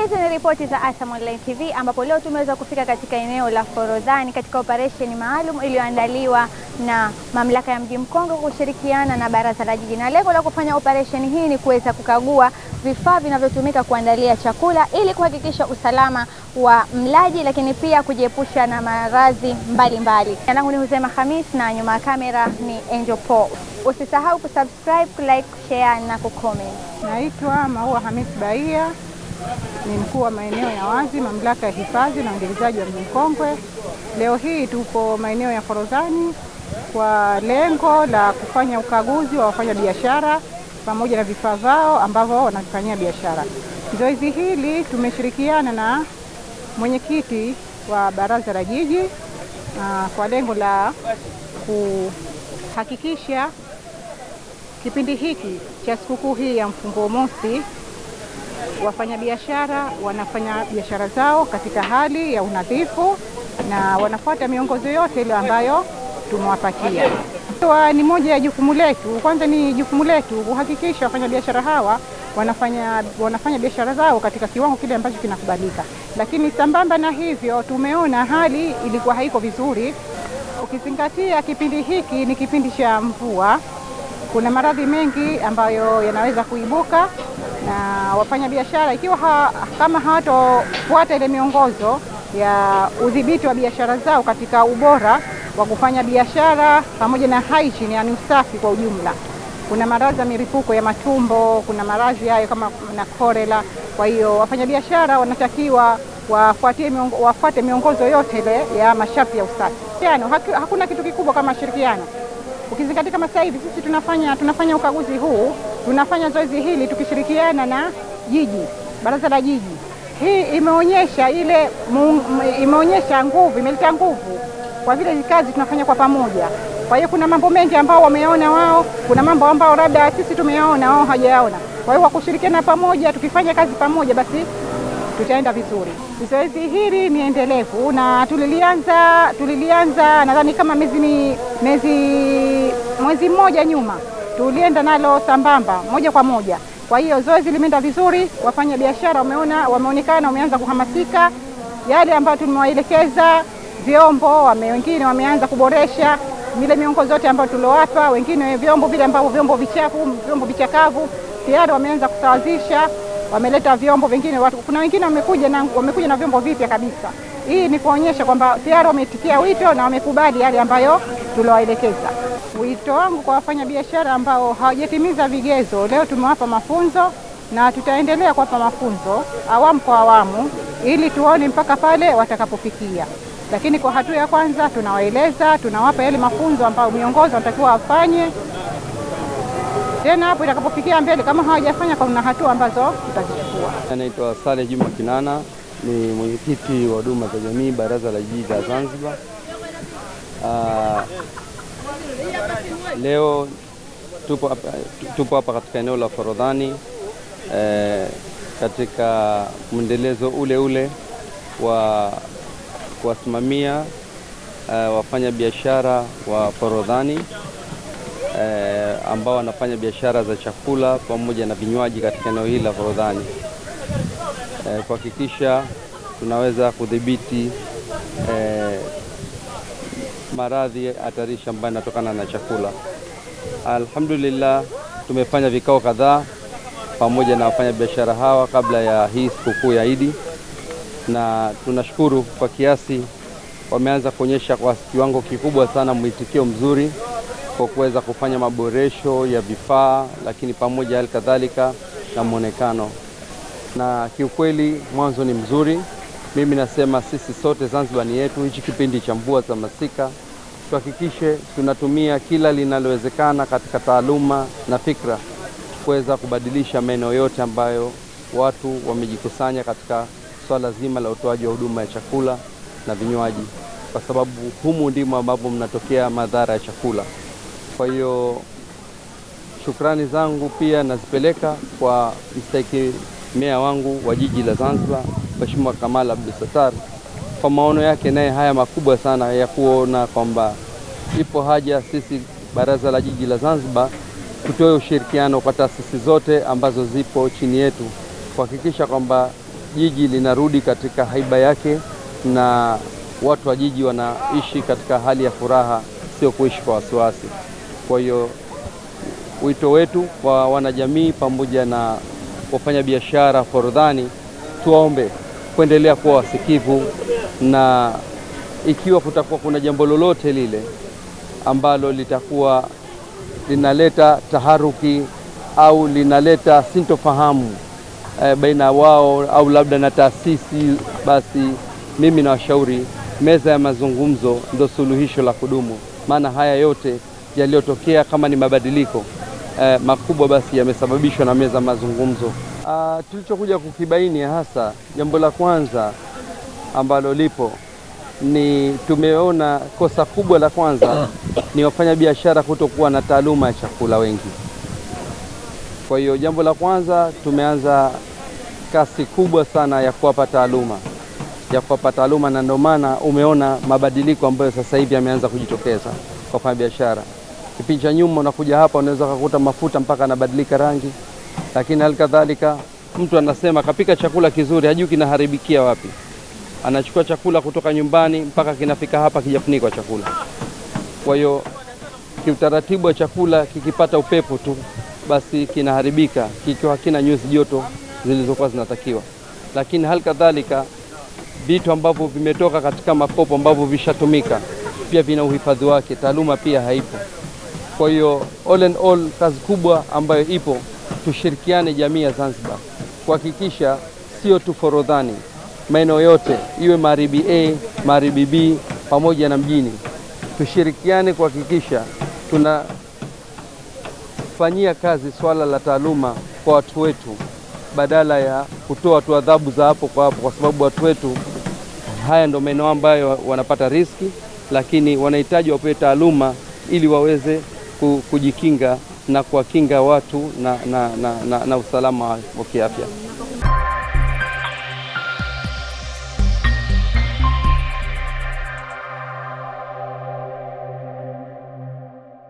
Hizi ni ripoti za ASAM Online TV ambapo leo tumeweza kufika katika eneo la Forodhani katika operesheni maalum iliyoandaliwa na mamlaka ya mji Mkongwe kushirikiana na baraza la jiji, na lengo la kufanya operesheni hii ni kuweza kukagua vifaa vinavyotumika kuandalia chakula ili kuhakikisha usalama wa mlaji, lakini pia kujiepusha na maradhi mbalimbali. Jina langu ni Huzema Khamis na nyuma ya kamera ni Angel Paul. Usisahau kusubscribe, like, share na kucomment. Naitwa Maua Hamis Baia, ni mkuu wa maeneo ya wazi mamlaka ya hifadhi na uendelezaji wa mji Mkongwe. Leo hii tupo maeneo ya Forodhani kwa lengo la kufanya ukaguzi wa wafanya biashara pamoja na vifaa vyao ambavyo wanafanyia biashara. Zoezi hili tumeshirikiana na mwenyekiti wa baraza la jiji kwa lengo la kuhakikisha kipindi hiki cha sikukuu hii ya mfungo mosi wafanyabiashara wanafanya biashara zao katika hali ya unadhifu na wanafuata miongozo yote ile ambayo tumewapatia. Ni moja ya jukumu letu. Kwanza ni jukumu letu kuhakikisha wafanyabiashara hawa wanafanya biashara zao katika kiwango kile ambacho kinakubalika. Lakini sambamba na hivyo tumeona hali ilikuwa haiko vizuri, ukizingatia kipindi hiki ni kipindi cha mvua. Kuna maradhi mengi ambayo yanaweza kuibuka na wafanya biashara ikiwa kama hawatofuata ile miongozo ya udhibiti wa biashara zao katika ubora wa kufanya biashara pamoja na hygiene, yani usafi kwa ujumla. Kuna maradhi ya milipuko ya matumbo, kuna maradhi hayo kama na cholera. Kwa hiyo wafanya biashara wanatakiwa wafuate miongozo yote ile ya masharti ya usafi. Hakuna kitu kikubwa kama shirikiano. Ukizingatia kama sasa hivi sisi tunafanya ukaguzi huu, tunafanya zoezi hili tukishirikiana na jiji, baraza la jiji. Hii imeonyesha nguvu, imeleta nguvu kwa vile hii kazi tunafanya kwa pamoja. Kwa hiyo kuna mambo mengi ambao wameona wao, kuna mambo ambao labda sisi tumeona wao hawajaona. Kwa hiyo kwa kushirikiana pamoja, tukifanya kazi pamoja, basi tutaenda vizuri. Zoezi hili ni endelevu na tulilianza nadhani kama mwezi mmoja nyuma. Tulienda nalo sambamba moja kwa moja. Kwa hiyo zoezi limeenda vizuri, wafanya biashara wameonekana wameanza kuhamasika yale ambayo tumewaelekeza. Vyombo wengine wameanza kuboresha ile miongozo yote ambayo tuliowapa, wengine vyombo vile ambavyo vyombo vichafu, vyombo vichakavu tayari wameanza kusawazisha, wameleta vyombo vingine. Kuna wengine wamekuja na vyombo vipya kabisa. Hii ni kuonyesha kwamba tayari wametikia wito na wamekubali yale ambayo tuliwaelekeza. Wito wangu kwa wafanya biashara ambao hawajatimiza vigezo, leo tumewapa mafunzo na tutaendelea kuwapa mafunzo awamu kwa awamu ili tuone mpaka pale watakapofikia. Lakini kwa hatua ya kwanza tunawaeleza, tunawapa yale mafunzo ambayo miongozo wanatakiwa wafanye. Tena hapo itakapofikia mbele kama hawajafanya kuna hatua ambazo tutazichukua. Naitwa Saleh Juma Kinana, ni mwenyekiti wa huduma za jamii baraza la jiji la Zanzibar. Leo tupo hapa katika eneo la Forodhani katika mwendelezo ule wa kuwasimamia wafanya biashara wa Forodhani ambao wanafanya biashara za chakula pamoja na vinywaji katika eneo hili la Forodhani, kuhakikisha tunaweza kudhibiti maradhi hatarishi ambayo yanatokana na chakula. Alhamdulillah, tumefanya vikao kadhaa pamoja na wafanya biashara hawa kabla ya hii sikukuu ya Idi, na tunashukuru kwa kiasi wameanza kuonyesha kwa kiwango kikubwa sana mwitikio mzuri kwa kuweza kufanya maboresho ya vifaa, lakini pamoja hali kadhalika na muonekano. Na kiukweli mwanzo ni mzuri. Mimi nasema sisi sote Zanzibar ni yetu. Hichi kipindi cha mvua za masika tuhakikishe tunatumia kila linalowezekana katika taaluma na fikra kuweza kubadilisha maeneo yote ambayo watu wamejikusanya katika swala zima la utoaji wa huduma ya chakula na vinywaji, kwa sababu humu ndimo ambapo mnatokea madhara ya chakula. Kwa hiyo shukrani zangu pia nazipeleka kwa mstahiki meya wangu wa jiji la Zanzibar, Mheshimiwa Kamal Abdul Sattar, kwa maono yake naye haya makubwa sana ya kuona kwamba ipo haja sisi baraza la jiji la Zanzibar tutoe ushirikiano kwa taasisi zote ambazo zipo chini yetu kuhakikisha kwamba jiji linarudi katika haiba yake na watu wa jiji wanaishi katika hali ya furaha, sio kuishi kwa wasiwasi. Kwa hiyo wito wetu kwa wanajamii pamoja na wafanya biashara Forodhani, tuwaombe kuendelea kuwa wasikivu, na ikiwa kutakuwa kuna jambo lolote lile ambalo litakuwa linaleta taharuki au linaleta sintofahamu baina wao au labda na taasisi, basi mimi nawashauri meza ya mazungumzo ndio suluhisho la kudumu. Maana haya yote yaliyotokea kama ni mabadiliko makubwa, basi yamesababishwa na meza ya mazungumzo. Tulichokuja kukibaini hasa, jambo la kwanza ambalo lipo ni tumeona kosa kubwa la kwanza ni wafanya biashara kutokuwa na taaluma ya chakula wengi. Kwa hiyo jambo la kwanza tumeanza kasi kubwa sana ya kuwapa taaluma, na ndio maana umeona mabadiliko ambayo sasa hivi yameanza kujitokeza kwa wafanya biashara. Kipindi cha nyuma unakuja hapa unaweza kukuta mafuta mpaka yanabadilika rangi, lakini halikadhalika mtu anasema kapika chakula kizuri, hajui kinaharibikia wapi. Anachukua chakula kutoka nyumbani mpaka kinafika hapa kijafunikwa chakula. Kwa hiyo kiutaratibu wa chakula kikipata upepo tu basi kinaharibika kikiwa hakina nyuzi joto zilizokuwa zinatakiwa. Lakini halikadhalika vitu ambavyo vimetoka katika makopo ambavyo vishatumika pia vina uhifadhi wake, taaluma pia haipo. Kwa hiyo all in all, kazi kubwa ambayo ipo, tushirikiane jamii ya Zanzibar kuhakikisha sio tu Forodhani, maeneo yote iwe Magharibi A, Magharibi B pamoja na mjini, tushirikiane kuhakikisha tunafanyia kazi swala la taaluma kwa watu wetu, badala ya kutoa tu adhabu za hapo kwa hapo, kwa sababu watu wetu haya ndio maeneo ambayo wanapata riski, lakini wanahitaji wapewe taaluma ili waweze kujikinga na kuwakinga watu na usalama wa kiafya.